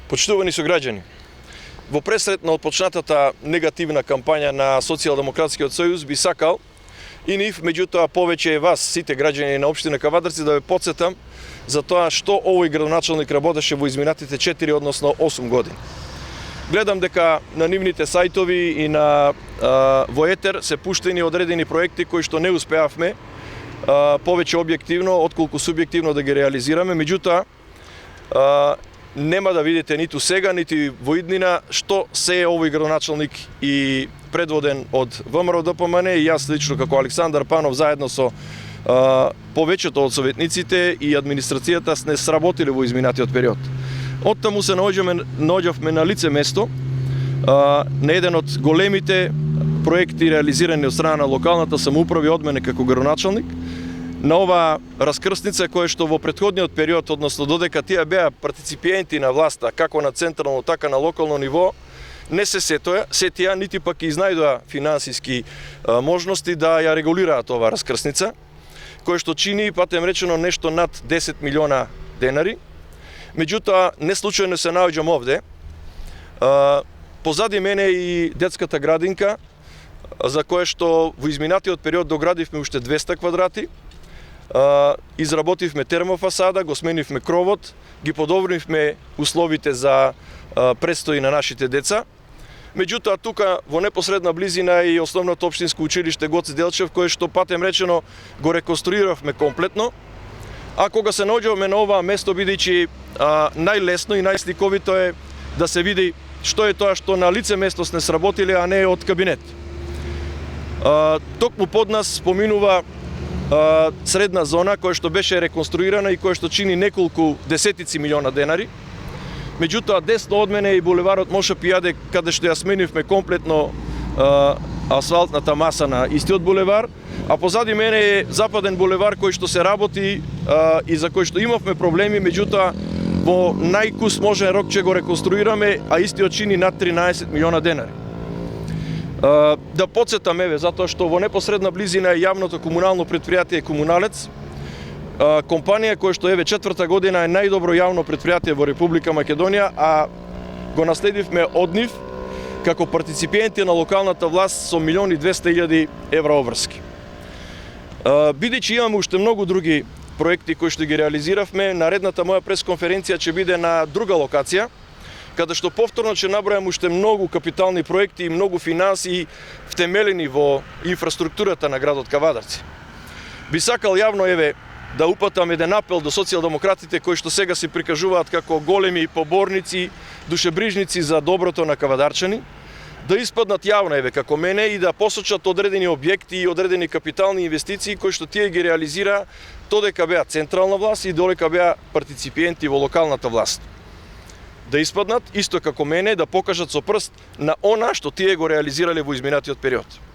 Почитувани сограѓани, во пресрет на отпочнатата негативна кампања на Социјалдемократскиот сојуз би сакал и нив, меѓутоа повеќе вас, сите граѓани на општина Кавадарци, да ве потсетам за тоа што овој градоначалник работеше во изминатите 4, односно 8 години. Гледам дека на нивните сајтови и на во етер се пуштени одредени проекти кои што не успеавме повеќе објективно отколку субјективно да ги реализираме, меѓутоа нема да видите ниту сега, нити во иднина што се е овој градоначалник и предводен од ВМРО-ДПМН и јас лично како Александар Панов заедно со повеќето од советниците и администрацијата не сработиле во изминатиот период. Оттаму се наоѓавме на лице место на еден од големите проекти реализирани од страна на локалната самоуправа од мене како градоначалник, на оваа раскрсница која што во претходниот период, односно додека тие беа партиципиенти на власта, како на централно, така на локално ниво, не се сетија, нити пак изнајдоа финансиски можности да ја регулираат оваа раскрсница, која што чини, патем речено, нешто над 10 милиона денари. Меѓутоа, не случајно се наоѓам овде. Позади мене и детската градинка, за која што во изминатиот период доградивме уште 200 квадрати, изработивме термофасада, го сменивме кровот, ги подобривме условите за престои на нашите деца. Меѓутоа, тука во непосредна близина и основното општинско училиште Гоце Делчев, кое што патем речено го реконструиравме комплетно. А кога се наоѓавме на оваа место, бидејќи најлесно и најсликовито е да се види што е тоа што на лице место сме сработиле, а не од кабинет. Токму под нас поминува средна зона која што беше реконструирана и која што чини неколку десетици милиона денари. Меѓутоа, десно од мене и булеварот Моша Пијаде, каде што ја сменивме комплетно асфалтната маса на истиот булевар, а позади мене е западен булевар кој што се работи и за кој што имавме проблеми, меѓутоа во најкус можен рок ќе го реконструираме, а истиот чини над 13 милиона денари. Да потсетам, затоа што во непосредна близина е јавното комунално претпријатие Комуналец, компанија која што четврта година е најдобро јавно претпријатие во Република Македонија, а го наследивме од нив како партиципиенти на локалната власт со 1.200.000 евра обврски. Бидејќи имаме уште многу други проекти кои што ги реализиравме, наредната моја пресконференција ќе биде на друга локација, каде што повторно ќе набројам уште многу капитални проекти и многу финансии втемелени во инфраструктурата на градот Кавадарци. Би сакал јавно да упатам еден апел до социјалдемократите кои што сега се прикажуваат како големи поборници, душебрижници за доброто на кавадарчани, да испаднат јавно како мене и да посочат одредени објекти и одредени капитални инвестиции кои што тие ги реализира додека беа централна власт и додека беа партиципиенти во локалната власт. Да испаднат, исто како мене, да покажат со прст на она што тие го реализирале во изминатиот период.